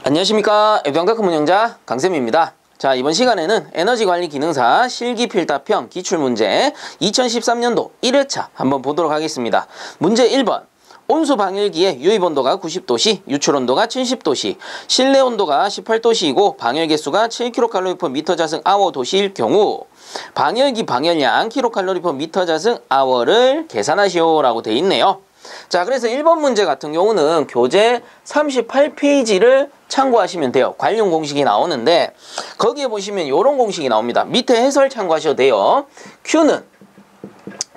안녕하십니까. 에듀앙다크 운영자 강쌤입니다. 자, 이번 시간에는 에너지관리 기능사 실기필답형 기출문제 2013년도 1회차 한번 보도록 하겠습니다. 문제 1번. 온수방열기의 유입온도가 90도시, 유출온도가 70도시, 실내온도가 18도시이고 방열개수가 7kcal/m 자승 도시일 경우 방열기 방열량 kcal/m 자승를 계산하시오 라고 돼 있네요. 자, 그래서 1번 문제 같은 경우는 교재 38페이지를 참고하시면 돼요. 관련 공식이 나오는데 거기에 보시면 이런 공식이 나옵니다. 밑에 해설 참고하셔도 돼요. Q는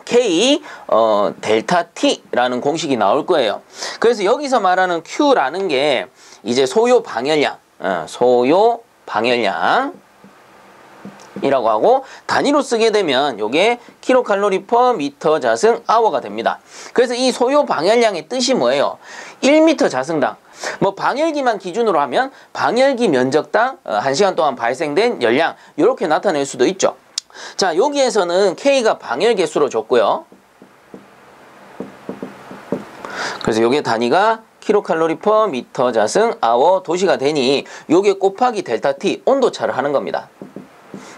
K 델타 T라는 공식이 나올 거예요. 그래서 여기서 말하는 Q라는 게 이제 소요 방열량, 이라고 하고 단위로 쓰게 되면 요게 kcal/m 자승 가 됩니다. 그래서 이 소요 방열량의 뜻이 뭐예요? 1m 자승당. 뭐 방열기만 기준으로 하면 방열기 면적당 1시간 동안 발생된 열량 이렇게 나타낼 수도 있죠. 자, 여기에서는 K가 방열 개수로 줬고요. 그래서 요게 단위가 kcal/m 자승 도시가 되니 요게 곱하기 델타 T 온도차를 하는 겁니다.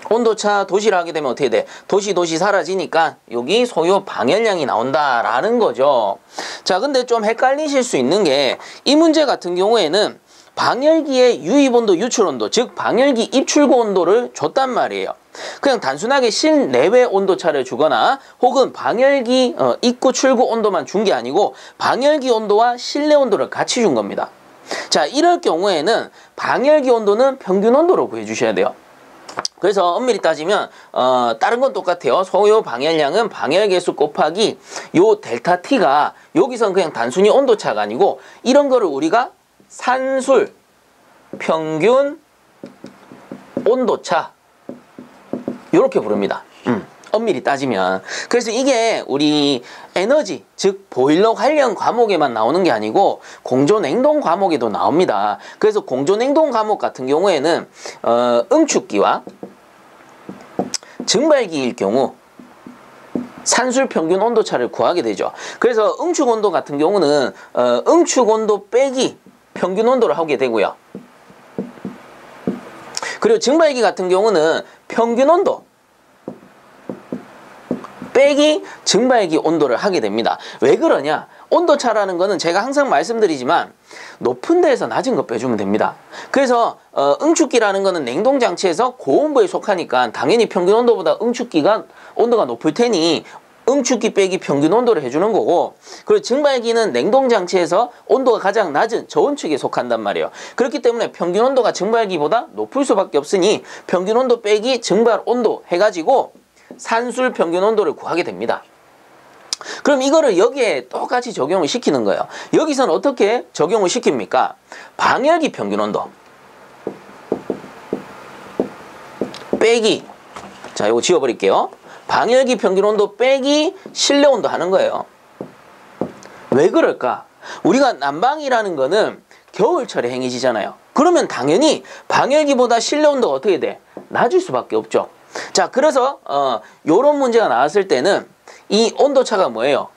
온도차 도시를 하게 되면 어떻게 돼? 도시 사라지니까 여기 소요 방열량이 나온다라는 거죠. 자, 근데 좀 헷갈리실 수 있는 게 이 문제 같은 경우에는 방열기의 유입온도, 유출온도, 즉 방열기 입출구 온도를 줬단 말이에요. 그냥 단순하게 실내외 온도차를 주거나 혹은 방열기 입구 출구 온도만 준 게 아니고 방열기 온도와 실내 온도를 같이 준 겁니다. 자, 이럴 경우에는 방열기 온도는 평균 온도로 구해주셔야 돼요. 그래서 엄밀히 따지면 다른 건 똑같아요. 소요 방열량은 방열개수 곱하기 요 델타 T가 여기선 그냥 단순히 온도차가 아니고 이런 거를 우리가 산술 평균 온도차 이렇게 부릅니다. 엄밀히 따지면. 그래서 이게 우리 에너지, 즉 보일러 관련 과목에만 나오는 게 아니고 공조냉동 과목에도 나옵니다. 그래서 공조냉동 과목 같은 경우에는 응축기와 증발기일 경우 산술 평균 온도차를 구하게 되죠. 그래서 응축 온도 같은 경우는 응축 온도 빼기 평균 온도를 하게 되고요. 그리고 증발기 같은 경우는 평균 온도 빼기 증발기 온도를 하게 됩니다. 왜 그러냐? 온도차라는 거는 제가 항상 말씀드리지만 높은 데에서 낮은 거 빼주면 됩니다. 그래서 응축기라는 거는 냉동장치에서 고온부에 속하니까 당연히 평균 온도보다 응축기가 온도가 높을 테니 응축기 빼기 평균 온도를 해주는 거고, 그리고 증발기는 냉동장치에서 온도가 가장 낮은 저온축에 속한단 말이에요. 그렇기 때문에 평균 온도가 증발기보다 높을 수밖에 없으니 평균 온도 빼기 증발 온도 해가지고 산술 평균 온도를 구하게 됩니다. 그럼 이거를 여기에 똑같이 적용을 시키는 거예요. 여기서는 어떻게 적용을 시킵니까? 방열기 평균 온도 빼기, 자, 이거 지워버릴게요. 방열기 평균 온도 빼기 실내 온도 하는 거예요. 왜 그럴까? 우리가 난방이라는 거는 겨울철에 행해지잖아요. 그러면 당연히 방열기보다 실내 온도가 어떻게 돼? 낮을 수밖에 없죠. 자, 그래서 요런 문제가 나왔을 때는 이 온도차가 뭐예요?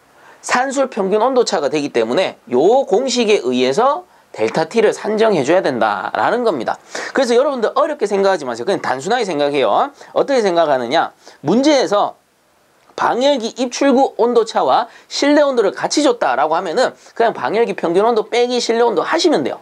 산술 평균 온도차가 되기 때문에 요 공식에 의해서 델타 T를 산정해 줘야 된다라는 겁니다. 그래서 여러분들 어렵게 생각하지 마세요. 그냥 단순하게 생각해요. 어떻게 생각하느냐? 문제에서 방열기 입출구 온도차와 실내 온도를 같이 줬다라고 하면은 그냥 방열기 평균 온도 빼기 실내 온도 하시면 돼요.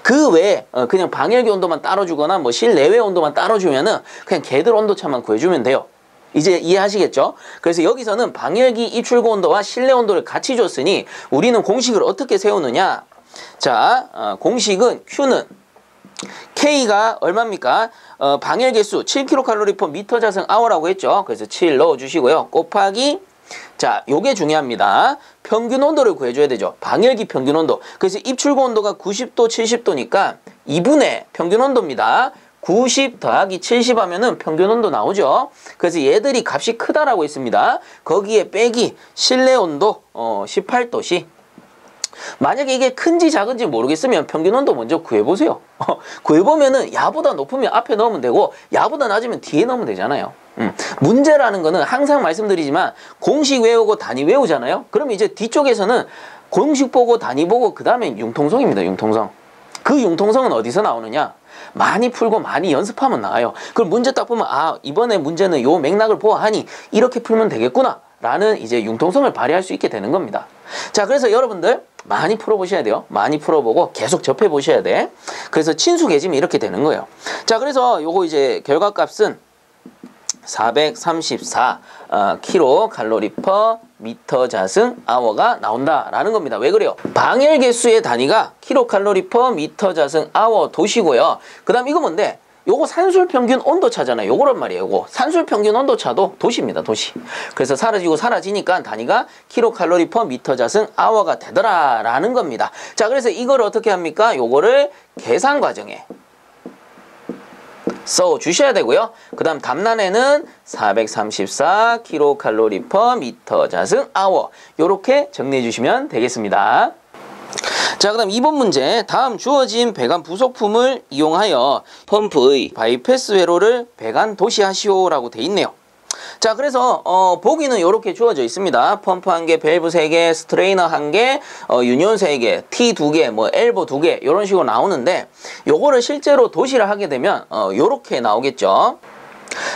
그 외에 그냥 방열기 온도만 따로 주거나 뭐 실내외 온도만 따로 주면은 그냥 걔들 온도차만 구해주면 돼요. 이제 이해하시겠죠? 그래서 여기서는 방열기 입출구 온도와 실내 온도를 같이 줬으니 우리는 공식을 어떻게 세우느냐? 자, 공식은 Q는 K가 얼마입니까? 방열 개수 7kcal/m 자승라고 했죠. 그래서 7 넣어주시고요. 곱하기, 자, 요게 중요합니다. 평균 온도를 구해줘야 되죠. 방열기 평균 온도. 그래서 입출구 온도가 90도, 70도니까 2분의 평균 온도입니다. 90 더하기 70 하면은 평균 온도 나오죠. 그래서 얘들이 값이 크다라고 했습니다. 거기에 빼기 실내 온도 18도씨. 만약에 이게 큰지 작은지 모르겠으면 평균 온도 먼저 구해보세요. 구해보면은 야보다 높으면 앞에 넣으면 되고 야보다 낮으면 뒤에 넣으면 되잖아요. 문제라는 거는 항상 말씀드리지만 공식 외우고 단위 외우잖아요. 그럼 이제 뒤쪽에서는 공식 보고 단위 보고 그 다음에 융통성입니다. 융통성. 그 융통성은 어디서 나오느냐? 많이 풀고 많이 연습하면 나와요. 그럼 문제 딱 보면 아, 이번에 문제는 요 맥락을 보아하니 이렇게 풀면 되겠구나 라는 이제 융통성을 발휘할 수 있게 되는 겁니다. 자, 그래서 여러분들 많이 풀어보셔야 돼요. 많이 풀어보고 계속 접해보셔야 돼. 그래서 친수계짐이 이렇게 되는 거예요. 자, 그래서 요거 이제 결과값은 434 킬로칼로리 퍼 미터 자승 아워가 나온다라는 겁니다. 왜 그래요? 방열 개수의 단위가 킬로칼로리 퍼 미터 자승 아워 도시고요. 그 다음 이거 뭔데? 요거 산술 평균 온도차잖아요. 요거란 말이에요. 요거 산술 평균 온도차도 도시입니다. 도시. 그래서 사라지고 사라지니까 단위가 킬로칼로리 퍼 미터 자승 아워가 되더라라는 겁니다. 자, 그래서 이걸 어떻게 합니까? 요거를 계산 과정에 써 주셔야 되고요. 그 다음 답란에는 434 킬로칼로리 퍼 미터 자승 아워 요렇게 정리해 주시면 되겠습니다. 자, 그 다음 2번 문제. 다음 주어진 배관 부속품을 이용하여 펌프의 바이패스 회로를 배관 도시하시오 라고 돼 있네요. 자, 그래서 보기는 이렇게 주어져 있습니다. 펌프 1개, 밸브 3개, 스트레이너 1개, 유니온 3개, T 2개, 뭐 엘보 2개 이런 식으로 나오는데 요거를 실제로 도시를 하게 되면 요렇게 나오겠죠.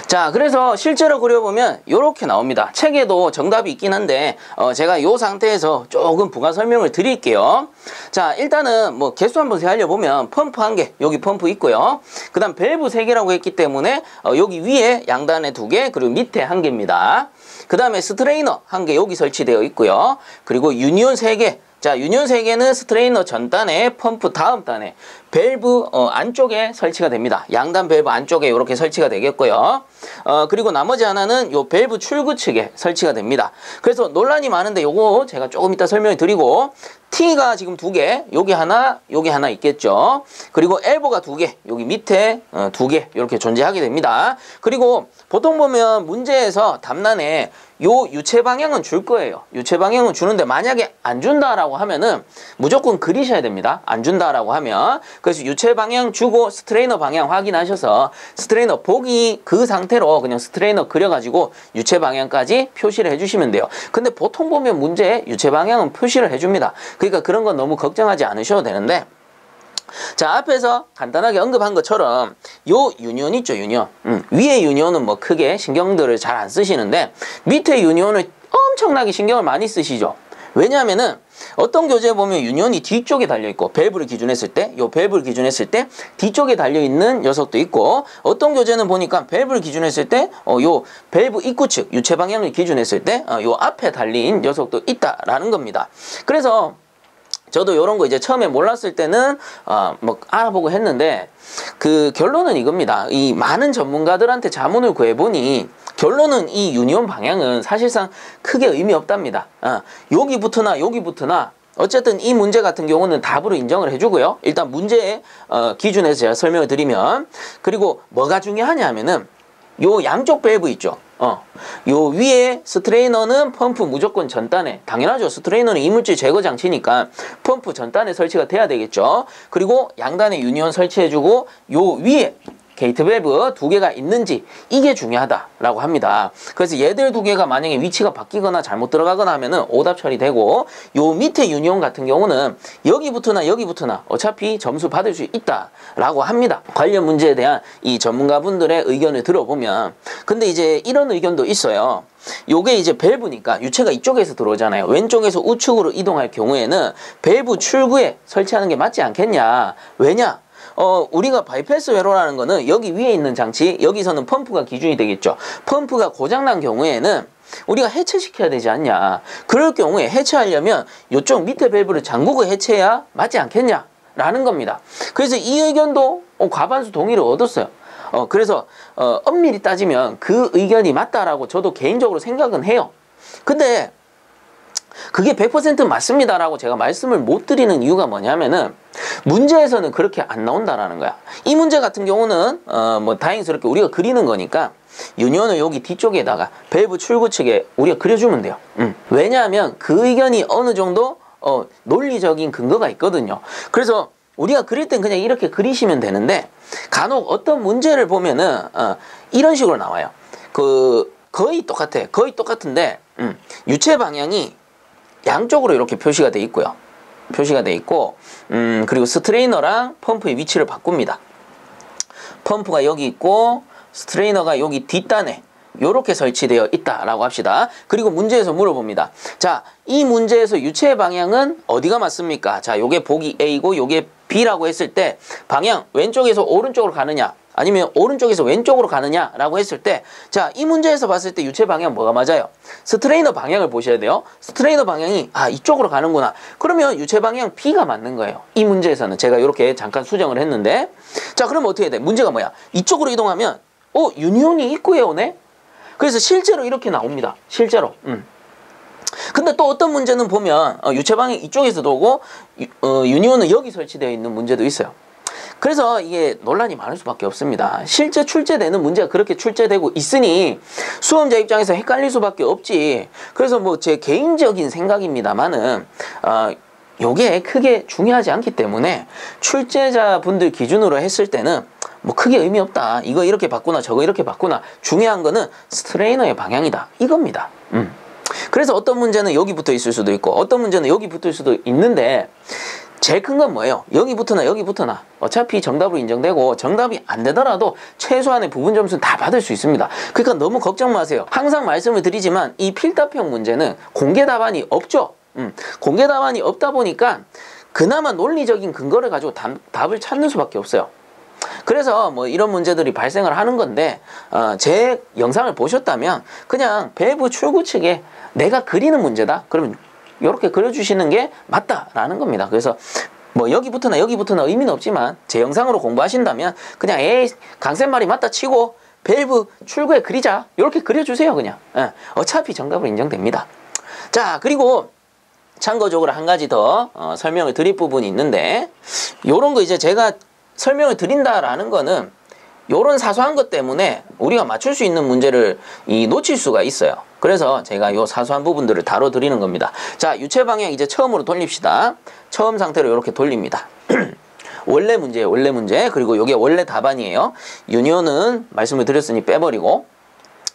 자, 그래서 실제로 그려보면 이렇게 나옵니다. 책에도 정답이 있긴 한데 제가 이 상태에서 조금 부가 설명을 드릴게요. 자, 일단은 뭐 개수 한번 세알려보면 펌프 1개, 여기 펌프 있고요. 그 다음 밸브 3개라고 했기 때문에 여기 위에 양단에 2개, 그리고 밑에 1개입니다. 그 다음에 스트레이너 1개 여기 설치되어 있고요. 그리고 유니온 3개. 자, 유니온 3개는 스트레이너 전단에 펌프 다음 단에 밸브 안쪽에 설치가 됩니다. 양단 밸브 안쪽에 이렇게 설치가 되겠고요. 그리고 나머지 하나는 요 밸브 출구 측에 설치가 됩니다. 그래서 논란이 많은데 요거 제가 조금 이따 설명을 드리고 T가 지금 2개, 여기 하나 있겠죠. 그리고 엘보가 2개, 여기 밑에 2개 이렇게 존재하게 됩니다. 그리고 보통 보면 문제에서 답란에 요 유체 방향은 줄 거예요. 유체 방향은 주는데 만약에 안 준다라고 하면은 무조건 그리셔야 됩니다. 안 준다라고 하면. 그래서 유체 방향 주고 스트레이너 방향 확인하셔서 스트레이너 보기 그 상태로 그냥 스트레이너 그려가지고 유체 방향까지 표시를 해주시면 돼요. 근데 보통 보면 문제에 유체 방향은 표시를 해줍니다. 그러니까 그런 건 너무 걱정하지 않으셔도 되는데 자, 앞에서 간단하게 언급한 것처럼 요 유니온 있죠, 유니온. 위에 유니온은 뭐 크게 신경들을 잘 안 쓰시는데 밑에 유니온을 엄청나게 신경을 많이 쓰시죠. 왜냐하면은 어떤 교재에 보면 유니온이 뒤쪽에 달려있고 밸브를 기준했을 때 요 밸브를 기준했을 때 뒤쪽에 달려있는 녀석도 있고 어떤 교재는 보니까 밸브를 기준했을 때 요 밸브 입구 측 유체 방향을 기준했을 때 요 앞에 달린 녀석도 있다라는 겁니다. 그래서 저도 요런 거 이제 처음에 몰랐을 때는 뭐 알아보고 했는데 그 결론은 이겁니다. 이 많은 전문가들한테 자문을 구해보니 결론은 이 유니온 방향은 사실상 크게 의미 없답니다. 여기부터나 어쨌든 이 문제 같은 경우는 답으로 인정을 해주고요. 일단 문제의 기준에서 제가 설명을 드리면 그리고 뭐가 중요하냐 하면은 요 양쪽 밸브 있죠. 요 위에 스트레이너는 펌프 무조건 전단에, 당연하죠. 스트레이너는 이물질 제거 장치니까 펌프 전단에 설치가 돼야 되겠죠. 그리고 양단에 유니온 설치해주고 요 위에 게이트 밸브 2개가 있는지 이게 중요하다라고 합니다. 그래서 얘들 2개가 만약에 위치가 바뀌거나 잘못 들어가거나 하면은 오답 처리되고 요 밑에 유니온 같은 경우는 여기부터나 어차피 점수 받을 수 있다라고 합니다. 관련 문제에 대한 이 전문가분들의 의견을 들어보면 근데 이제 이런 의견도 있어요. 요게 이제 밸브니까 유체가 이쪽에서 들어오잖아요. 왼쪽에서 우측으로 이동할 경우에는 밸브 출구에 설치하는 게 맞지 않겠냐. 왜냐? 우리가 바이패스 회로라는 거는 여기 위에 있는 장치, 여기서는 펌프가 기준이 되겠죠. 펌프가 고장난 경우에는 우리가 해체시켜야 되지 않냐. 그럴 경우에 해체하려면 이쪽 밑에 밸브를 잠그고 해체해야 맞지 않겠냐 라는 겁니다. 그래서 이 의견도 과반수 동의를 얻었어요. 그래서 엄밀히 따지면 그 의견이 맞다라고 저도 개인적으로 생각은 해요. 근데 그게 100% 맞습니다라고 제가 말씀을 못 드리는 이유가 뭐냐면은 문제에서는 그렇게 안 나온다라는 거야. 이 문제 같은 경우는 뭐 다행스럽게 우리가 그리는 거니까 유니온을 여기 뒤쪽에다가 밸브 출구 측에 우리가 그려주면 돼요. 왜냐하면 그 의견이 어느 정도 논리적인 근거가 있거든요. 그래서 우리가 그릴 땐 그냥 이렇게 그리시면 되는데 간혹 어떤 문제를 보면은 이런 식으로 나와요. 거의 똑같아. 거의 똑같은데 유체 방향이 양쪽으로 이렇게 표시가 돼 있고요. 표시가 돼 있고 그리고 스트레이너랑 펌프의 위치를 바꿉니다. 펌프가 여기 있고 스트레이너가 여기 뒷단에 요렇게 설치되어 있다라고 합시다. 그리고 문제에서 물어봅니다. 자, 이 문제에서 유체 방향은 어디가 맞습니까? 자, 요게 보기 A고 요게 B라고 했을 때 방향 왼쪽에서 오른쪽으로 가느냐 아니면 오른쪽에서 왼쪽으로 가느냐라고 했을 때 자, 이 문제에서 봤을 때 유체 방향 뭐가 맞아요? 스트레이너 방향을 보셔야 돼요. 스트레이너 방향이 이쪽으로 가는구나. 그러면 유체 방향 B가 맞는 거예요. 이 문제에서는 제가 이렇게 잠깐 수정을 했는데 자, 그럼 어떻게 해야 돼? 문제가 뭐야? 이쪽으로 이동하면 유니온이 입구에 오네? 그래서 실제로 이렇게 나옵니다. 실제로. 근데 또 어떤 문제는 보면 유체 방향 이쪽에서 돌고 유니온은 여기 설치되어 있는 문제도 있어요. 그래서 이게 논란이 많을 수밖에 없습니다. 실제 출제되는 문제가 그렇게 출제되고 있으니 수험자 입장에서 헷갈릴 수밖에 없지. 그래서 뭐 제 개인적인 생각입니다만은 요게 크게 중요하지 않기 때문에 출제자분들 기준으로 했을 때는 뭐 크게 의미 없다. 이거 이렇게 바꾸나 저거 이렇게 바꾸나 중요한 거는 스트레이너의 방향이다. 이겁니다. 그래서 어떤 문제는 여기 붙어 있을 수도 있고 어떤 문제는 여기 붙을 수도 있는데 제일 큰 건 뭐예요? 여기 붙으나 여기 붙으나 어차피 정답으로 인정되고 정답이 안 되더라도 최소한의 부분 점수는 다 받을 수 있습니다. 그러니까 너무 걱정 마세요. 항상 말씀을 드리지만 이 필답형 문제는 공개 답안이 없죠. 공개 답안이 없다 보니까 그나마 논리적인 근거를 가지고 답을 찾는 수밖에 없어요. 그래서 뭐 이런 문제들이 발생을 하는 건데 제 영상을 보셨다면 그냥 밸브 출구 측에 내가 그리는 문제다 그러면 이렇게 그려주시는 게 맞다라는 겁니다. 그래서 뭐 여기 붙으나 여기 붙으나 의미는 없지만 제 영상으로 공부하신다면 그냥 강쌤 말이 맞다 치고 밸브 출구에 그리자 이렇게 그려주세요. 그냥 어차피 정답으로 인정됩니다. 자, 그리고 참고적으로 한 가지 더 설명을 드릴 부분이 있는데 요런 거 이제 제가 설명을 드린다라는 거는 요런 사소한 것 때문에 우리가 맞출 수 있는 문제를 놓칠 수가 있어요. 그래서 제가 요 사소한 부분들을 다뤄드리는 겁니다. 자, 유체 방향 이제 처음으로 돌립시다. 처음 상태로 이렇게 돌립니다. 원래 문제예요. 원래 문제. 그리고 요게 원래 답안이에요. 유니온은 말씀을 드렸으니 빼버리고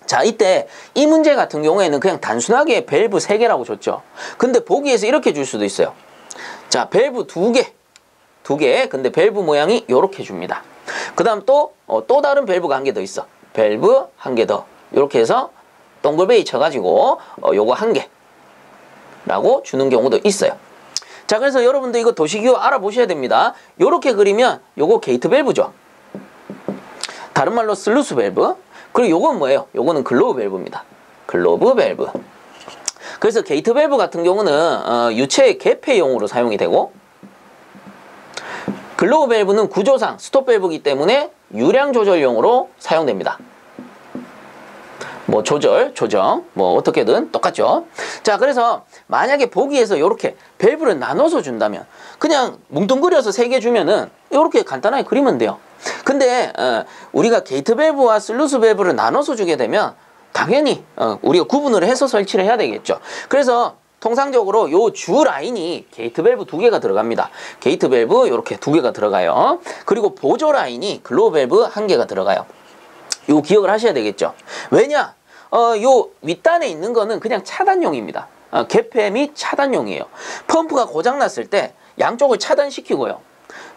자, 이때 이 문제 같은 경우에는 그냥 단순하게 밸브 3개라고 줬죠. 근데 보기에서 이렇게 줄 수도 있어요. 자, 밸브 2개. 근데 밸브 모양이 요렇게 줍니다. 그 다음 또 다른 밸브가 1개 더 있어. 밸브 1개 더. 요렇게 해서 동글베이 쳐가지고 요거 1개 라고 주는 경우도 있어요. 자, 그래서 여러분들 이거 도시기호 알아보셔야 됩니다. 요렇게 그리면 요거 게이트 밸브죠. 다른 말로 슬루스 밸브. 그리고 요건 뭐예요? 요거는 글로브 밸브입니다. 글로브 밸브. 그래서 게이트 밸브 같은 경우는 유체 개폐용으로 사용이 되고 글로브 밸브는 구조상 스톱 밸브이기 때문에 유량 조절용으로 사용됩니다. 뭐 조정 뭐 어떻게든 똑같죠. 자, 그래서 만약에 보기에서 이렇게 밸브를 나눠서 준다면 그냥 뭉뚱그려서 3개 주면은 이렇게 간단하게 그리면 돼요. 근데 우리가 게이트 밸브와 슬루스 밸브를 나눠서 주게 되면 당연히 우리가 구분을 해서 설치를 해야 되겠죠. 그래서 통상적으로 요 주 라인이 게이트 밸브 2개가 들어갑니다. 게이트 밸브 이렇게 2개가 들어가요. 그리고 보조 라인이 글로브 밸브 1개가 들어가요. 이거 기억을 하셔야 되겠죠. 왜냐? 요 윗단에 있는 거는 그냥 차단용입니다. 개폐 및 차단용이에요. 펌프가 고장났을 때 양쪽을 차단시키고요.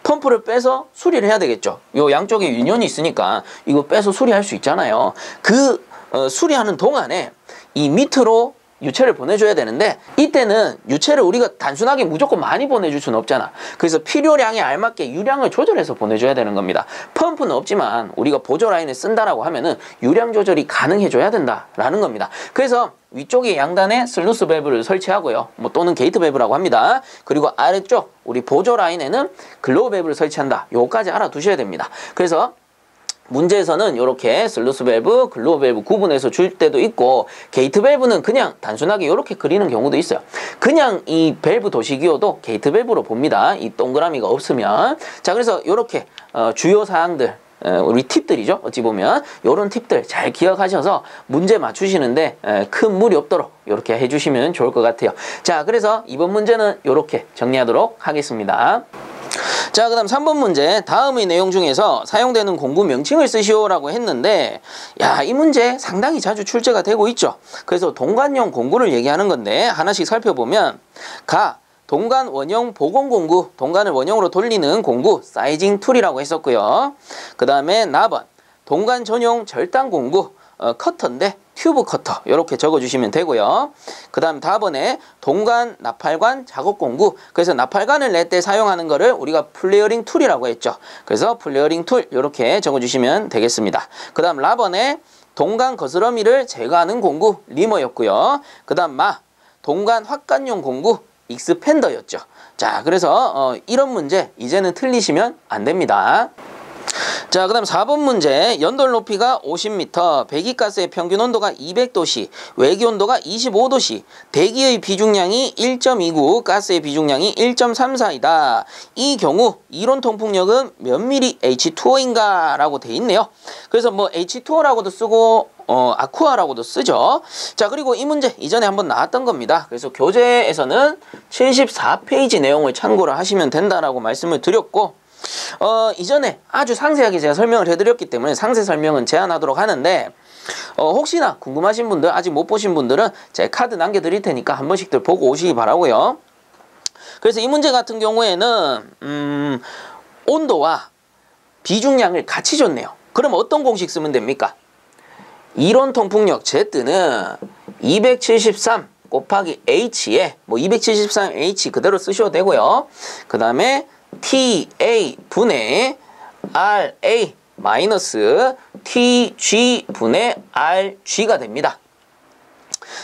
펌프를 빼서 수리를 해야 되겠죠. 요 양쪽에 유니온이 있으니까 이거 빼서 수리할 수 있잖아요. 그 수리하는 동안에 이 밑으로 유체를 보내줘야 되는데 이때는 유체를 우리가 단순하게 무조건 많이 보내줄 수는 없잖아. 그래서 필요량에 알맞게 유량을 조절해서 보내줘야 되는 겁니다. 펌프는 없지만 우리가 보조 라인을 쓴다라고 하면은 유량 조절이 가능해줘야 된다라는 겁니다. 그래서 위쪽에 양단에 슬루스 밸브를 설치하고요. 뭐 또는 게이트 밸브라고 합니다. 그리고 아래쪽 우리 보조 라인에는 글로브 밸브를 설치한다. 요거까지 알아두셔야 됩니다. 그래서 문제에서는 이렇게 슬루스 밸브, 글로브 밸브 구분해서 줄 때도 있고 게이트 밸브는 그냥 단순하게 이렇게 그리는 경우도 있어요. 그냥 이 밸브 도시기호도 게이트 밸브로 봅니다. 이 동그라미가 없으면. 자, 그래서 이렇게 주요 사항들 우리 팁들이죠. 어찌 보면 이런 팁들 잘 기억하셔서 문제 맞추시는데 큰 무리 없도록 이렇게 해주시면 좋을 것 같아요. 자, 그래서 이번 문제는 이렇게 정리하도록 하겠습니다. 자, 그 다음 3번 문제. 다음의 내용 중에서 사용되는 공구 명칭을 쓰시오라고 했는데 야, 이 문제 상당히 자주 출제가 되고 있죠. 그래서 동관용 공구를 얘기하는 건데 하나씩 살펴보면 동간 원형 복원 공구, 동간을 원형으로 돌리는 공구, 사이징 툴이라고 했었고요. 그 다음에 나번, 동간 전용 절단 공구, 커터인데 튜브 커터 이렇게 적어주시면 되고요. 그 다음 다번에 동간 나팔관 작업 공구, 그래서 나팔관을 낼 때 사용하는 거를 우리가 플레어링 툴이라고 했죠. 그래서 플레어링 툴 이렇게 적어주시면 되겠습니다. 그 다음 라번에 동간 거스러미를 제거하는 공구, 리머였고요. 그 다음 동간 확관용 공구, 익스펜더였죠. 자, 그래서 이런 문제 이제는 틀리시면 안 됩니다. 자, 그 다음 4번 문제. 연돌 높이가 50m, 배기가스의 평균 온도가 200도씨, 외기 온도가 25도씨, 대기의 비중량이 1.29, 가스의 비중량이 1.34이다. 이 경우 이론 통풍력은 몇 미리 H2O인가? 라고 돼 있네요. 그래서 뭐 H2O라고도 쓰고 아쿠아라고도 쓰죠. 자, 그리고 이 문제 이전에 한번 나왔던 겁니다. 그래서 교재에서는 74페이지 내용을 참고를 하시면 된다라고 말씀을 드렸고, 이전에 아주 상세하게 제가 설명을 해드렸기 때문에 상세 설명은 제한하도록 하는데, 혹시나 궁금하신 분들, 아직 못 보신 분들은 제 카드 남겨드릴 테니까 한 번씩들 보고 오시기 바라고요. 그래서 이 문제 같은 경우에는 온도와 비중량을 같이 줬네요. 그럼 어떤 공식 쓰면 됩니까? 이론 통풍력 Z는 273 곱하기 H에 273H 그대로 쓰셔도 되고요. 그 다음에 TA 분의 RA 마이너스 TG 분의 RG가 됩니다.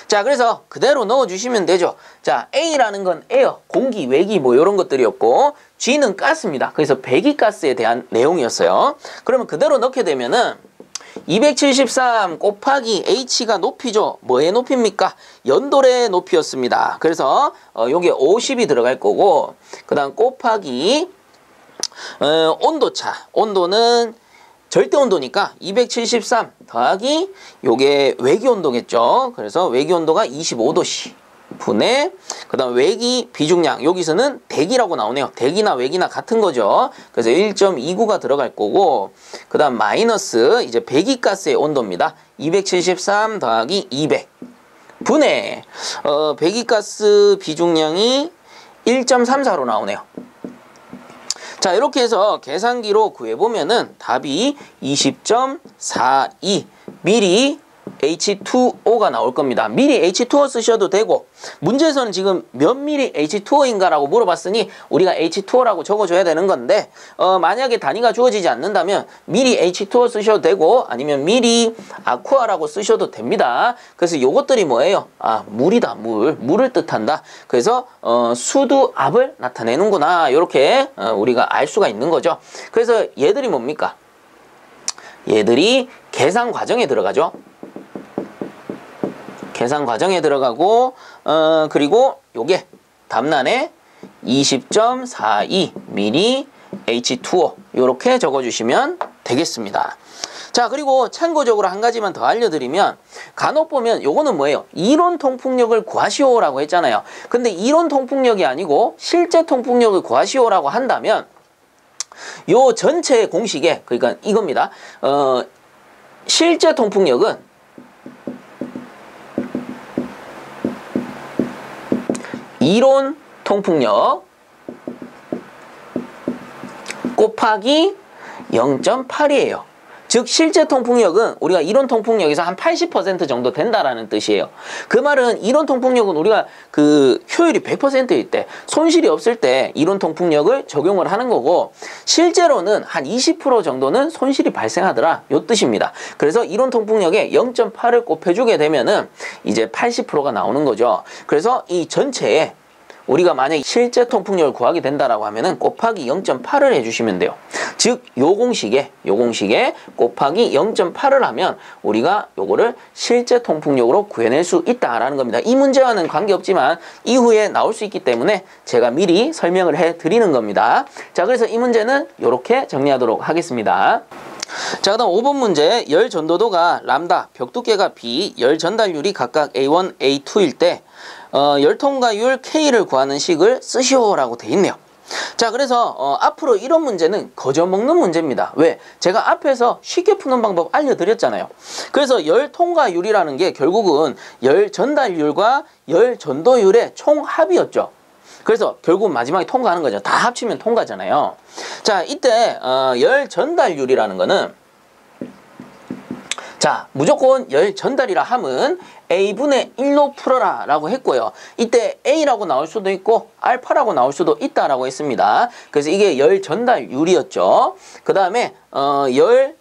자, 그래서 그대로 넣어주시면 되죠. 자, A라는 건 에어, 공기, 외기 뭐 이런 것들이었고, G는 가스입니다. 그래서 배기가스에 대한 내용이었어요. 그러면 그대로 넣게 되면은 273 곱하기 H가 높이죠. 뭐의 높이입니까? 연돌의 높이였습니다. 그래서 여기에 50이 들어갈 거고, 그 다음 곱하기 온도차. 온도는 절대 온도니까 273 더하기 요게 외기 온도겠죠. 그래서 외기 온도가 25도씨 분의 그 다음 외기 비중량, 여기서는 대기라고 나오네요. 대기나 외기나 같은 거죠. 그래서 1.29가 들어갈 거고, 그 다음 마이너스 이제 배기가스의 온도입니다. 273 더하기 200 분의 배기가스 비중량이 1.34로 나오네요. 자, 이렇게 해서 계산기로 구해보면은 답이 20.42 미리 H2O가 나올 겁니다. 미리 H2O 쓰셔도 되고, 문제에서는 지금 몇 미리 H2O인가 라고 물어봤으니 우리가 H2O라고 적어줘야 되는 건데, 만약에 단위가 주어지지 않는다면 미리 H2O 쓰셔도 되고, 아니면 미리 아쿠아라고 쓰셔도 됩니다. 그래서 요것들이 뭐예요? 물이다. 물을 뜻한다. 그래서 수두압을 나타내는구나, 이렇게 우리가 알 수가 있는 거죠. 그래서 얘들이 뭡니까? 얘들이 계산 과정에 들어가죠. 계산 과정에 들어가고, 그리고 요게 답란에 20.42 미리 H2O 요렇게 적어주시면 되겠습니다. 자, 그리고 참고적으로 한 가지만 더 알려드리면, 간혹 보면 요거는 뭐예요? 이론 통풍력을 구하시오라고 했잖아요. 근데 이론 통풍력이 아니고 실제 통풍력을 구하시오라고 한다면 요 전체 공식에, 그러니까 이겁니다. 실제 통풍력은 이론 통풍력 곱하기 0.8이에요. 즉 실제 통풍력은 우리가 이론 통풍력에서 한 80% 정도 된다라는 뜻이에요. 그 말은 이론 통풍력은 우리가 그 효율이 100%일 때, 손실이 없을 때 이론 통풍력을 적용을 하는 거고, 실제로는 한 20% 정도는 손실이 발생하더라, 요 뜻입니다. 그래서 이론 통풍력에 0.8을 곱해주게 되면은 이제 80%가 나오는 거죠. 그래서 이 전체에 우리가 만약에 실제 통풍력을 구하게 된다라고 하면은 곱하기 0.8을 해주시면 돼요. 즉, 요 공식에 곱하기 0.8을 하면 우리가 요거를 실제 통풍력으로 구해낼 수 있다라는 겁니다. 이 문제와는 관계없지만 이후에 나올 수 있기 때문에 제가 미리 설명을 해 드리는 겁니다. 자, 그래서 이 문제는 요렇게 정리하도록 하겠습니다. 자, 그 다음 5번 문제. 열 전도도가 람다, 벽 두께가 B, 열 전달률이 각각 A1, A2일 때 열통과율 K를 구하는 식을 쓰시오라고 돼 있네요. 자, 그래서 앞으로 이런 문제는 거저먹는 문제입니다. 왜? 제가 앞에서 쉽게 푸는 방법 알려드렸잖아요. 그래서 열 통과율이라는 게 결국은 열 전달률과 열 전도율의 총합이었죠. 그래서 결국 마지막에 통과하는 거죠. 다 합치면 통과잖아요. 자, 이때 열 전달율이라는 거는 자, 무조건 열 전달이라 함은 A분의 1로 풀어라 라고 했고요. 이때 A라고 나올 수도 있고 알파라고 나올 수도 있다라고 했습니다. 그래서 이게 열 전달율이었죠. 그 다음에 열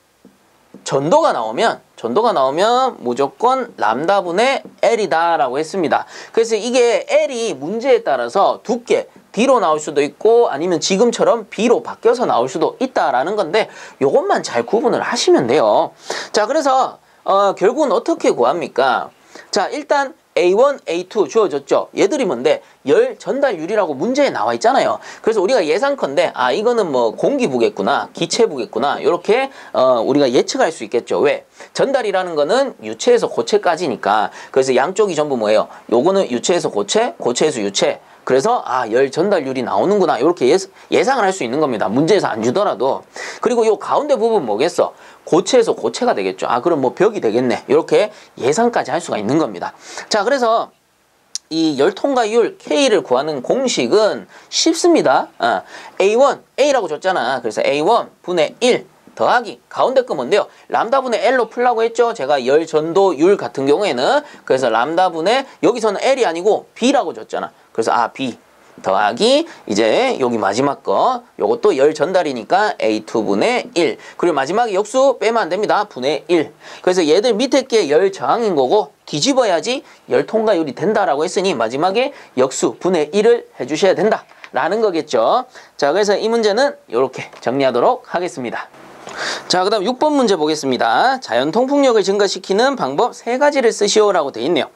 전도가 나오면 무조건 람다분의 L이다 라고 했습니다. 그래서 이게 L이 문제에 따라서 두께 D로 나올 수도 있고 아니면 지금처럼 B로 바뀌어서 나올 수도 있다라는 건데 요것만 잘 구분을 하시면 돼요. 자, 그래서 결국은 어떻게 구합니까? 자, 일단 A1, A2 주어졌죠. 얘들이 뭔데? 열 전달율이라고 문제에 나와 있잖아요. 그래서 우리가 예상컨대 이거는 뭐 공기부겠구나, 기체부겠구나 이렇게 우리가 예측할 수 있겠죠. 왜? 전달이라는 거는 유체에서 고체까지니까. 그래서 양쪽이 전부 뭐예요? 요거는 유체에서 고체, 고체에서 유체. 그래서 열 전달률이 나오는구나 이렇게 예상을 할 수 있는 겁니다. 문제에서 안 주더라도. 그리고 요 가운데 부분 뭐겠어? 고체에서 고체가 되겠죠. 그럼 뭐 벽이 되겠네. 이렇게 예상까지 할 수가 있는 겁니다. 자, 그래서 이 열 통과율 K를 구하는 공식은 쉽습니다. A1, A라고 줬잖아. 그래서 A1 분의 1 더하기 가운데 거 뭔데요? 람다분의 L로 풀라고 했죠. 제가 열 전도율 같은 경우에는 그래서 람다분의 여기서는 L이 아니고 B라고 줬잖아. 그래서 B 더하기 이제 여기 마지막 거 요것도 열 전달이니까 A2분의 1 그리고 마지막에 역수 빼면 안 됩니다. 분의 1 그래서 얘들 밑에 게 열 저항인 거고 뒤집어야지 열 통과율이 된다라고 했으니 마지막에 역수 분의 1을 해주셔야 된다 라는 거겠죠. 자, 그래서 이 문제는 이렇게 정리하도록 하겠습니다. 자, 그 다음 6번 문제 보겠습니다. 자연 통풍력을 증가시키는 방법 3가지를 쓰시오라고 돼 있네요.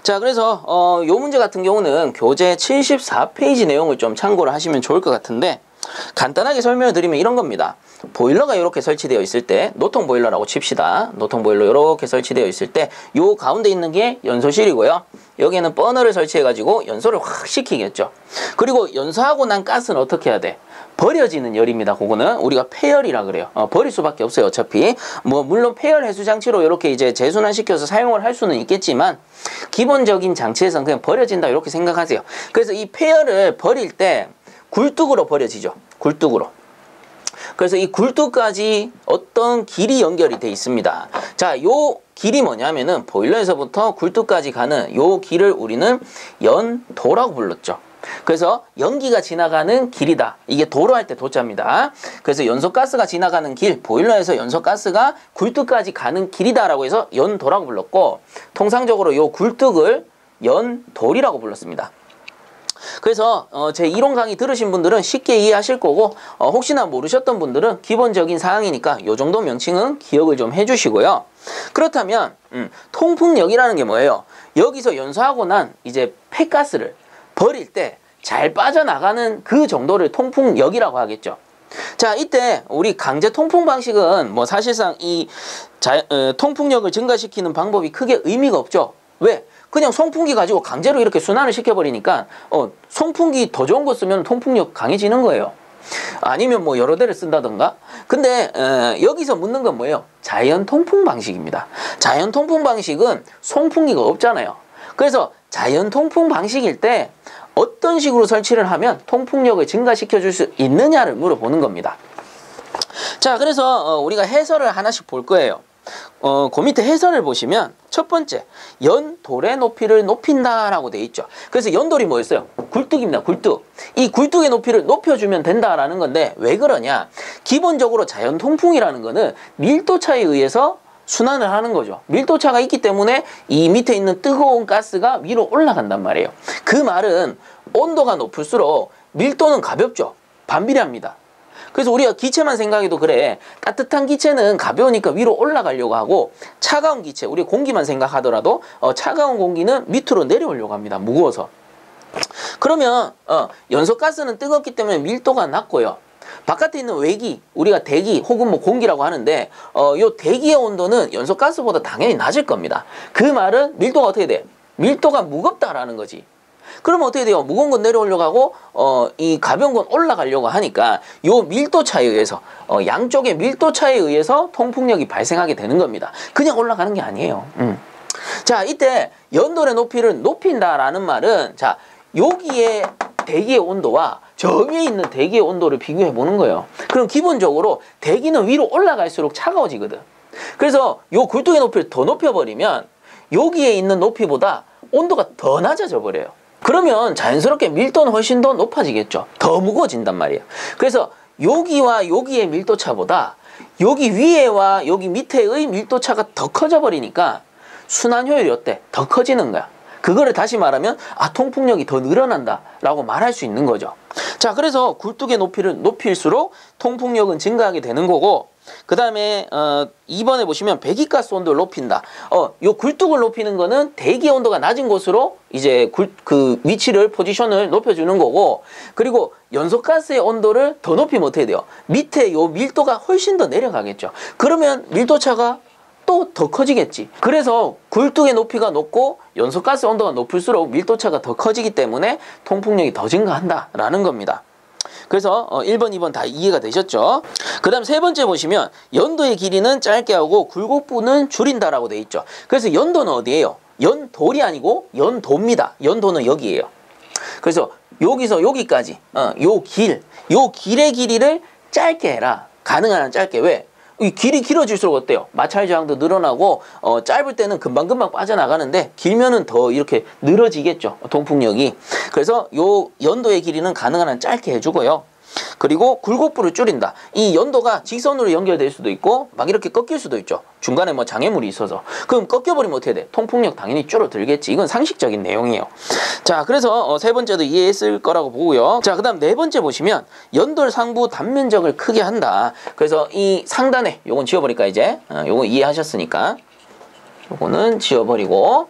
자, 그래서 요 문제 같은 경우는 교재 74페이지 내용을 좀 참고를 하시면 좋을 것 같은데 간단하게 설명을 드리면 이런 겁니다. 보일러가 이렇게 설치되어 있을 때 노통 보일러라고 칩시다. 노통 보일러 이렇게 설치되어 있을 때 요 가운데 있는 게 연소실이고요. 여기에는 버너를 설치해 가지고 연소를 확 시키겠죠. 그리고 연소하고 난 가스는 어떻게 해야 돼? 버려지는 열입니다. 그거는 우리가 폐열이라 그래요. 버릴 수밖에 없어요. 어차피 뭐 물론 폐열 해수 장치로 이렇게 이제 재순환시켜서 사용을 할 수는 있겠지만 기본적인 장치에서는 그냥 버려진다 이렇게 생각하세요. 그래서 이 폐열을 버릴 때 굴뚝으로 버려지죠. 굴뚝으로. 그래서 이 굴뚝까지 어떤 길이 연결이 돼 있습니다. 자, 요 길이 뭐냐면은 보일러에서부터 굴뚝까지 가는 요 길을 우리는 연도라고 불렀죠. 그래서 연기가 지나가는 길이다. 이게 도로 할 때 도자입니다. 그래서 연소가스가 지나가는 길, 보일러에서 연소가스가 굴뚝까지 가는 길이다라고 해서 연도라고 불렀고 통상적으로 요 굴뚝을 연돌이라고 불렀습니다. 그래서 제 이론 강의 들으신 분들은 쉽게 이해하실 거고 혹시나 모르셨던 분들은 기본적인 사항이니까 요 정도 명칭은 기억을 좀 해주시고요. 그렇다면 통풍력이라는 게 뭐예요? 여기서 연소하고 난 이제 폐가스를 버릴 때 잘 빠져나가는 그 정도를 통풍력이라고 하겠죠. 자, 이때 우리 강제 통풍 방식은 뭐 사실상 이 통풍력을 증가시키는 방법이 크게 의미가 없죠. 왜? 그냥 송풍기 가지고 강제로 이렇게 순환을 시켜버리니까 송풍기 더 좋은 거 쓰면 통풍력 강해지는 거예요. 아니면 뭐 여러 대를 쓴다던가. 근데 여기서 묻는 건 뭐예요? 자연 통풍 방식입니다. 자연 통풍 방식은 송풍기가 없잖아요. 그래서 자연 통풍 방식일 때 어떤 식으로 설치를 하면 통풍력을 증가시켜 줄 수 있느냐를 물어보는 겁니다. 자, 그래서 우리가 해설을 하나씩 볼 거예요. 그 밑에 해설을 보시면 첫 번째, 연돌의 높이를 높인다라고 돼 있죠. 그래서 연돌이 뭐였어요? 굴뚝입니다. 굴뚝. 이 굴뚝의 높이를 높여주면 된다라는 건데 왜 그러냐? 기본적으로 자연 통풍이라는 거는 밀도차에 의해서 순환을 하는 거죠. 밀도차가 있기 때문에 이 밑에 있는 뜨거운 가스가 위로 올라간단 말이에요. 그 말은 온도가 높을수록 밀도는 가볍죠. 반비례합니다. 그래서 우리가 기체만 생각해도 그래. 따뜻한 기체는 가벼우니까 위로 올라가려고 하고 차가운 기체, 우리 공기만 생각하더라도 차가운 공기는 밑으로 내려오려고 합니다. 무거워서. 그러면 연소가스는 뜨겁기 때문에 밀도가 낮고요. 바깥에 있는 외기, 우리가 대기 혹은 뭐 공기라고 하는데 요 대기의 온도는 연소가스보다 당연히 낮을 겁니다. 그 말은 밀도가 어떻게 돼? 밀도가 무겁다라는 거지. 그러면 어떻게 돼요? 무거운 건 내려오려고 하고 이 가벼운 건 올라가려고 하니까 요 밀도 차에 의해서 양쪽의 밀도 차에 의해서 통풍력이 발생하게 되는 겁니다. 그냥 올라가는 게 아니에요. 자, 이때 연돌의 높이를 높인다라는 말은 자, 여기에 대기의 온도와 저 위에 있는 대기의 온도를 비교해 보는 거예요. 그럼 기본적으로 대기는 위로 올라갈수록 차가워지거든. 그래서 요 굴뚝의 높이를 더 높여버리면 여기에 있는 높이보다 온도가 더 낮아져 버려요. 그러면 자연스럽게 밀도는 훨씬 더 높아지겠죠. 더 무거워진단 말이에요. 그래서 여기와 여기의 밀도 차보다 여기 위에와 여기 밑에의 밀도 차가 더 커져 버리니까 순환 효율이 어때? 더 커지는 거야. 그거를 다시 말하면 통풍력이 더 늘어난다 라고 말할 수 있는 거죠. 자, 그래서 굴뚝의 높이를 높일수록 통풍력은 증가하게 되는 거고, 그 다음에 2번에 보시면 배기가스 온도를 높인다. 요 굴뚝을 높이는 거는 대기 온도가 낮은 곳으로 이제 그 위치를 포지션을 높여주는 거고, 그리고 연소가스의 온도를 더 높이면 어떻게 돼요? 밑에 요 밀도가 훨씬 더 내려가겠죠. 그러면 밀도차가 또 더 커지겠지. 그래서 굴뚝의 높이가 높고 연소가스 온도가 높을수록 밀도차가 더 커지기 때문에 통풍력이 더 증가한다라는 겁니다. 그래서 1번, 2번 다 이해가 되셨죠? 그 다음 세 번째 보시면 연도의 길이는 짧게 하고 굴곡부는 줄인다라고 돼 있죠. 그래서 연도는 어디예요? 연돌이 아니고 연도입니다. 연도는 여기예요. 그래서 여기서 여기까지 요 길의 길이를 짧게 해라. 가능한 한 짧게. 왜? 이 길이 길어질수록 어때요? 마찰 저항도 늘어나고 짧을 때는 금방금방 빠져나가는데 길면은 더 이렇게 늘어지겠죠. 통풍력이. 그래서 요 연도의 길이는 가능한 한 짧게 해주고요. 그리고 굴곡부를 줄인다. 이 연도가 직선으로 연결될 수도 있고 막 이렇게 꺾일 수도 있죠. 중간에 뭐 장애물이 있어서. 그럼 꺾여버리면 어떻게 돼? 통풍력 당연히 줄어들겠지. 이건 상식적인 내용이에요. 자, 그래서 세 번째도 이해했을 거라고 보고요. 자, 그 다음 네 번째 보시면 연돌 상부 단면적을 크게 한다. 그래서 이 상단에 요건 지워버릴까 이제? 요거 이해하셨으니까 요거는 지워버리고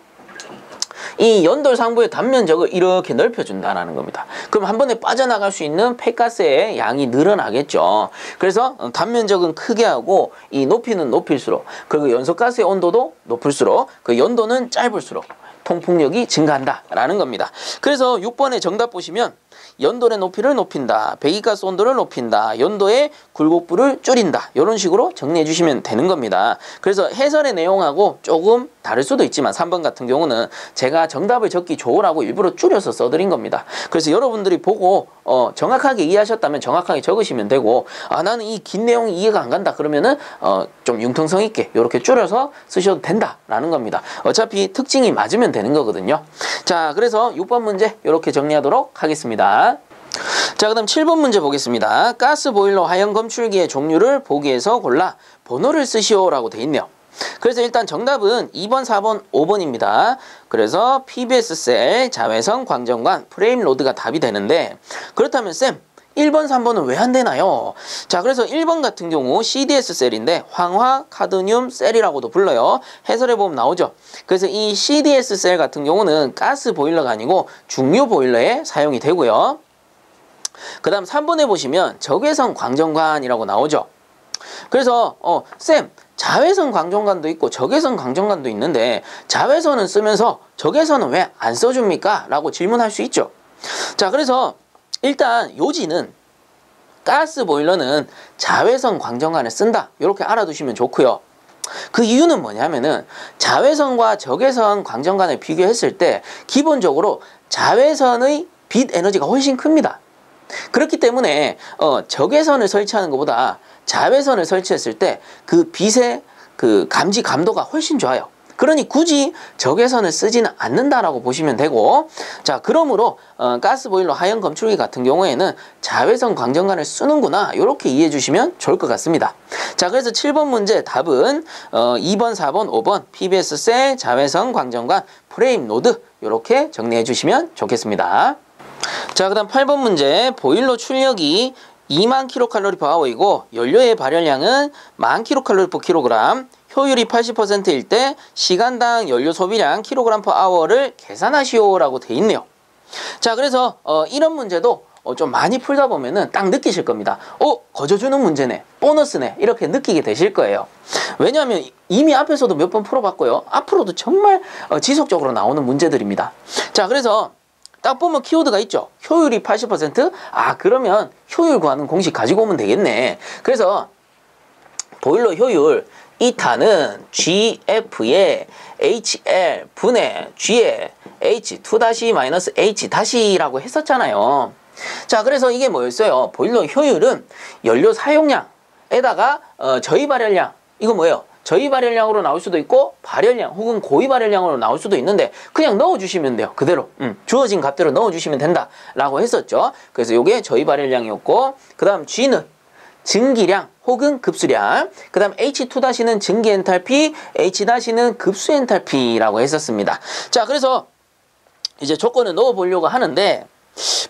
이 연돌 상부의 단면적을 이렇게 넓혀준다라는 겁니다. 그럼 한 번에 빠져나갈 수 있는 폐가스의 양이 늘어나겠죠. 그래서 단면적은 크게 하고 이 높이는 높일수록, 그리고 연소가스의 온도도 높을수록, 그 연도는 짧을수록 통풍력이 증가한다라는 겁니다. 그래서 6번의 정답 보시면 연돌의 높이를 높인다, 배기가스 온도를 높인다, 연도의 굴곡부를 줄인다, 이런 식으로 정리해 주시면 되는 겁니다. 그래서 해설의 내용하고 조금 다를 수도 있지만 3번 같은 경우는 제가 정답을 적기 좋으라고 일부러 줄여서 써드린 겁니다. 그래서 여러분들이 보고 정확하게 이해하셨다면 정확하게 적으시면 되고, 나는 이 긴 내용이 이해가 안 간다 그러면은 좀 융통성 있게 이렇게 줄여서 쓰셔도 된다라는 겁니다. 어차피 특징이 맞으면 되는 거거든요. 자, 그래서 6번 문제 이렇게 정리하도록 하겠습니다. 자, 그 다음 7번 문제 보겠습니다. 가스보일러 하연 검출기의 종류를 보기에서 골라 번호를 쓰시오라고 돼 있네요. 그래서 일단 정답은 2번, 4번, 5번입니다. 그래서 PBS 셀, 자외선, 광전관, 프레임 로드가 답이 되는데, 그렇다면 쌤 1번, 3번은 왜 안 되나요? 자, 그래서 1번 같은 경우 CDS 셀인데 황화 카드뮴 셀이라고도 불러요. 해설해보면 나오죠. 그래서 이 CDS 셀 같은 경우는 가스 보일러가 아니고 중류 보일러에 사용이 되고요. 그 다음 3번에 보시면 적외선 광전관이라고 나오죠. 그래서 쌤 자외선 광전관도 있고 적외선 광전관도 있는데 자외선은 쓰면서 적외선은 왜 안 써줍니까? 라고 질문할 수 있죠. 자, 그래서 일단 요지는 가스 보일러는 자외선 광전관을 쓴다, 이렇게 알아두시면 좋고요. 그 이유는 뭐냐면은 자외선과 적외선 광전관을 비교했을 때 기본적으로 자외선의 빛 에너지가 훨씬 큽니다. 그렇기 때문에 적외선을 설치하는 것보다 자외선을 설치했을 때 그 빛의 그 감지 감도가 훨씬 좋아요. 그러니 굳이 적외선을 쓰지는 않는다라고 보시면 되고, 자, 그러므로 가스보일러 하연 검출기 같은 경우에는 자외선 광전관을 쓰는구나, 이렇게 이해해 주시면 좋을 것 같습니다. 자, 그래서 7번 문제 답은 2번, 4번, 5번 PBS 셀, 자외선 광전관, 프레임 로드, 이렇게 정리해 주시면 좋겠습니다. 자, 그 다음 8번 문제 보일러 출력이 2만 kcal/h이고 연료의 발열량은 10,000kcal/kg, 효율이 80%일 때 시간당 연료 소비량 kg/h를 계산하시오라고 돼 있네요. 자, 그래서 이런 문제도 좀 많이 풀다 보면은 딱 느끼실 겁니다. 거저주는 문제네, 보너스네, 이렇게 느끼게 되실 거예요. 왜냐하면 이미 앞에서도 몇 번 풀어봤고요. 앞으로도 정말 지속적으로 나오는 문제들입니다. 자, 그래서 딱 보면 키워드가 있죠. 효율이 80%? 그러면 효율 구하는 공식 가지고 오면 되겠네. 그래서 보일러 효율 이타는 GF의 HL 분의 G의 H2-H- 라고 했었잖아요. 자, 그래서 이게 뭐였어요? 보일러 효율은 연료 사용량에다가 저희 발열량, 이거 뭐예요? 저희 발열량으로 나올 수도 있고 발열량 혹은 고위 발열량으로 나올 수도 있는데 그냥 넣어주시면 돼요. 그대로 주어진 값대로 넣어주시면 된다라고 했었죠. 그래서 이게 저희 발열량이었고, 그 다음 G는 증기량 혹은 급수량, 그 다음 H2-는 증기 엔탈피, H-는 급수 엔탈피라고 했었습니다. 자, 그래서 이제 조건을 넣어보려고 하는데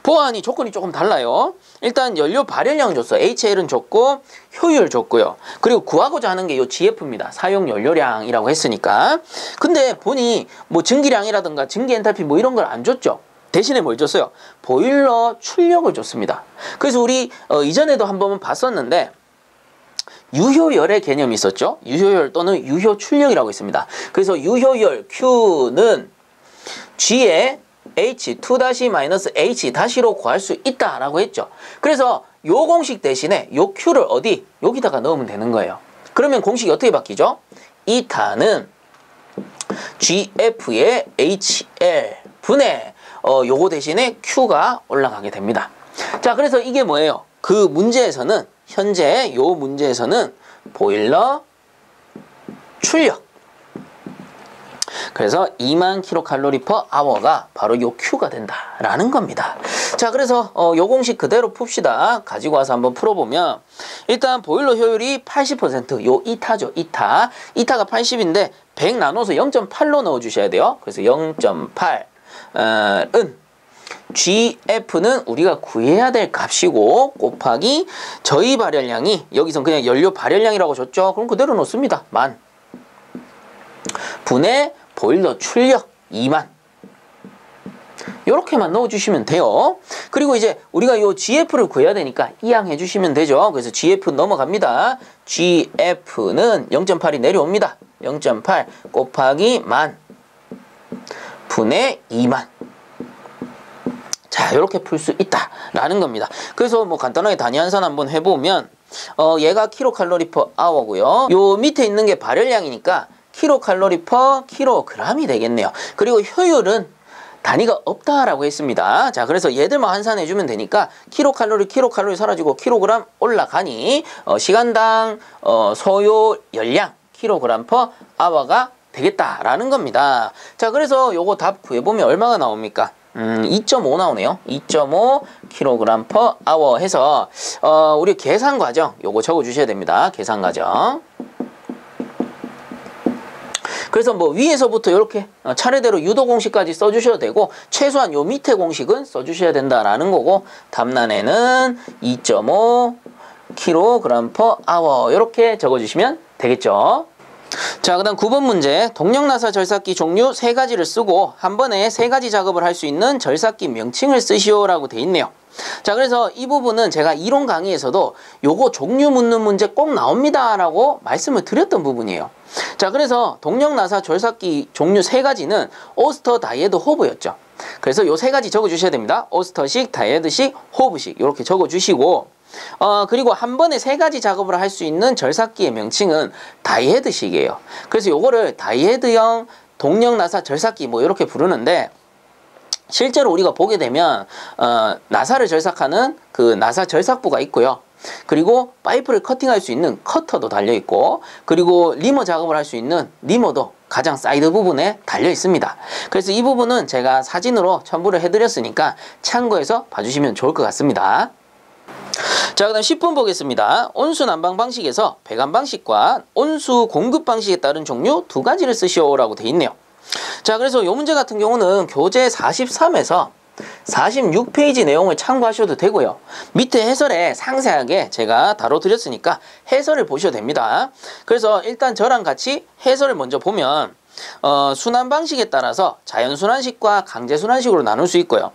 보안이 조건이 조금 달라요. 일단 연료 발열량 줬어. HL은 줬고 효율 줬고요. 그리고 구하고자 하는 게 이 GF입니다. 사용 연료량이라고 했으니까. 근데 보니 뭐 증기량이라든가 증기 엔탈피 뭐 이런 걸 안 줬죠. 대신에 뭘 줬어요? 보일러 출력을 줬습니다. 그래서 우리 이전에도 한번 봤었는데 유효열의 개념이 있었죠. 유효열 또는 유효 출력이라고 있습니다. 그래서 유효열 Q는 G의 H2-H-로 구할 수 있다라고 했죠. 그래서 요 공식 대신에 요 Q를 어디? 여기다가 넣으면 되는 거예요. 그러면 공식이 어떻게 바뀌죠? 이타는 GF의 HL 분의 요거 대신에 Q가 올라가게 됩니다. 자, 그래서 이게 뭐예요? 그 문제에서는 현재 요 문제에서는 보일러 출력, 그래서 2만 kcal/h가 바로 요 Q가 된다라는 겁니다. 자, 그래서 요 공식 그대로 풉시다. 가지고 와서 한번 풀어보면 일단 보일러 효율이 80%, 요 이타죠. 이타가 80인데 100 나눠서 0.8로 넣어주셔야 돼요. 그래서 0.8은 GF는 우리가 구해야 될 값이고 곱하기 저희 발열량이 여기서 그냥 연료 발열량이라고 줬죠. 그럼 그대로 넣습니다. 만 분의 보일러 출력 2만, 요렇게만 넣어주시면 돼요. 그리고 이제 우리가 요 GF를 구해야 되니까 이항해 주시면 되죠. 그래서 GF 넘어갑니다. GF는 0.8이 내려옵니다. 0.8 곱하기 만 분의 2만. 자, 이렇게 풀 수 있다라는 겁니다. 그래서 뭐 간단하게 단위 환산 한번 해보면 얘가 kcal/h고요. 요 밑에 있는 게 발열량이니까 kcal/kg이 되겠네요. 그리고 효율은 단위가 없다라고 했습니다. 자, 그래서 얘들만 환산해주면 되니까 kcal 사라지고 kg 올라가니 시간당 소요 열량 kg/h가 되겠다라는 겁니다. 자, 그래서 요거 답 구해보면 얼마가 나옵니까? 2.5 나오네요. 2.5 kg/h 해서 우리 계산 과정 요거 적어 주셔야 됩니다. 계산 과정. 그래서 뭐 위에서부터 이렇게 차례대로 유도 공식까지 써주셔도 되고 최소한 요 밑에 공식은 써주셔야 된다라는 거고, 답란에는 2.5 kg/h 이렇게 적어주시면 되겠죠. 자, 그 다음 9번 문제. 동력나사 절삭기 종류 3가지를 쓰고 한 번에 3가지 작업을 할 수 있는 절삭기 명칭을 쓰시오라고 돼 있네요. 자, 그래서 이 부분은 제가 이론 강의에서도 요거 종류 묻는 문제 꼭 나옵니다 라고 말씀을 드렸던 부분이에요. 자, 그래서 동력나사 절삭기 종류 3가지는 오스터, 다이헤드, 호브였죠. 그래서 요 3가지 적어주셔야 됩니다. 오스터식, 다이헤드식, 호브식 이렇게 적어주시고, 그리고 한 번에 3가지 작업을 할 수 있는 절삭기의 명칭은 다이헤드식이에요. 그래서 요거를 다이헤드형 동력나사 절삭기 뭐 이렇게 부르는데, 실제로 우리가 보게 되면 나사를 절삭하는 그 나사 절삭부가 있고요. 그리고 파이프를 커팅할 수 있는 커터도 달려있고, 그리고 리머 작업을 할 수 있는 리머도 가장 사이드 부분에 달려 있습니다. 그래서 이 부분은 제가 사진으로 첨부를 해드렸으니까 참고해서 봐주시면 좋을 것 같습니다. 자, 그 다음 10번 보겠습니다. 온수 난방 방식에서 배관 방식과 온수 공급 방식에 따른 종류 2가지를 쓰시오라고 돼 있네요. 자, 그래서 이 문제 같은 경우는 교재 43에서 46페이지 내용을 참고하셔도 되고요. 밑에 해설에 상세하게 제가 다뤄드렸으니까 해설을 보셔도 됩니다. 그래서 일단 저랑 같이 해설을 먼저 보면 순환 방식에 따라서 자연순환식과 강제순환식으로 나눌 수 있고요.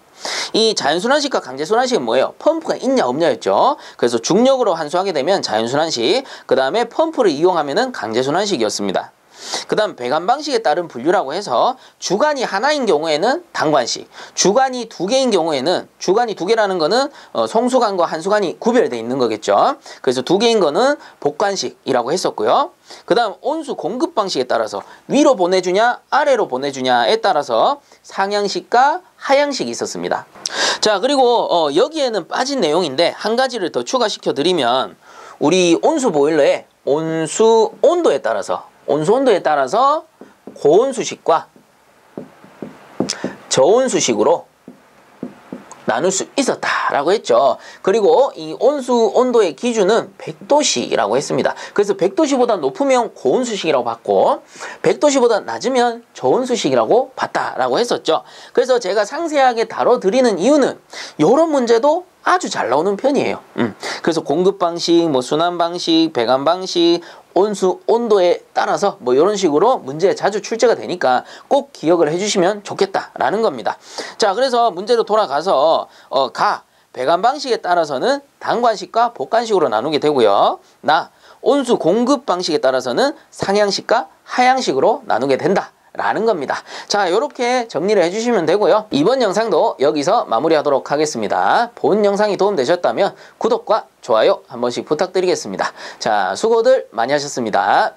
이 자연순환식과 강제순환식은 뭐예요? 펌프가 있냐 없냐였죠. 그래서 중력으로 환수하게 되면 자연순환식, 그 다음에 펌프를 이용하면은 강제순환식이었습니다. 그 다음 배관 방식에 따른 분류라고 해서 주관이 하나인 경우에는 단관식, 주관이 두 개인 경우에는, 주관이 두 개라는 거는 송수관과 한수관이 구별되어 있는 거겠죠. 그래서 두 개인 거는 복관식이라고 했었고요. 그 다음 온수 공급 방식에 따라서 위로 보내주냐 아래로 보내주냐에 따라서 상향식과 하향식이 있었습니다. 자, 그리고 여기에는 빠진 내용인데 한 가지를 더 추가시켜 드리면, 우리 온수 보일러의 온수 온도에 따라서 고온수식과 저온수식으로 나눌 수 있었다라고 했죠. 그리고 이 온수 온도의 기준은 100도씨라고 했습니다. 그래서 100도씨보다 높으면 고온수식이라고 봤고 100도씨보다 낮으면 저온수식이라고 봤다라고 했었죠. 그래서 제가 상세하게 다뤄드리는 이유는 이런 문제도 아주 잘 나오는 편이에요. 그래서 공급 방식, 뭐 순환 방식, 배관 방식, 온수 온도에 따라서 뭐 이런 식으로 문제에 자주 출제가 되니까 꼭 기억을 해주시면 좋겠다라는 겁니다. 자, 그래서 문제로 돌아가서 배관 방식에 따라서는 단관식과 복관식으로 나누게 되고요. 온수 공급 방식에 따라서는 상향식과 하향식으로 나누게 된다 라는 겁니다. 자, 이렇게 정리를 해주시면 되고요. 이번 영상도 여기서 마무리하도록 하겠습니다. 본 영상이 도움되셨다면 구독과 좋아요 한 번씩 부탁드리겠습니다. 자, 수고들 많이 하셨습니다.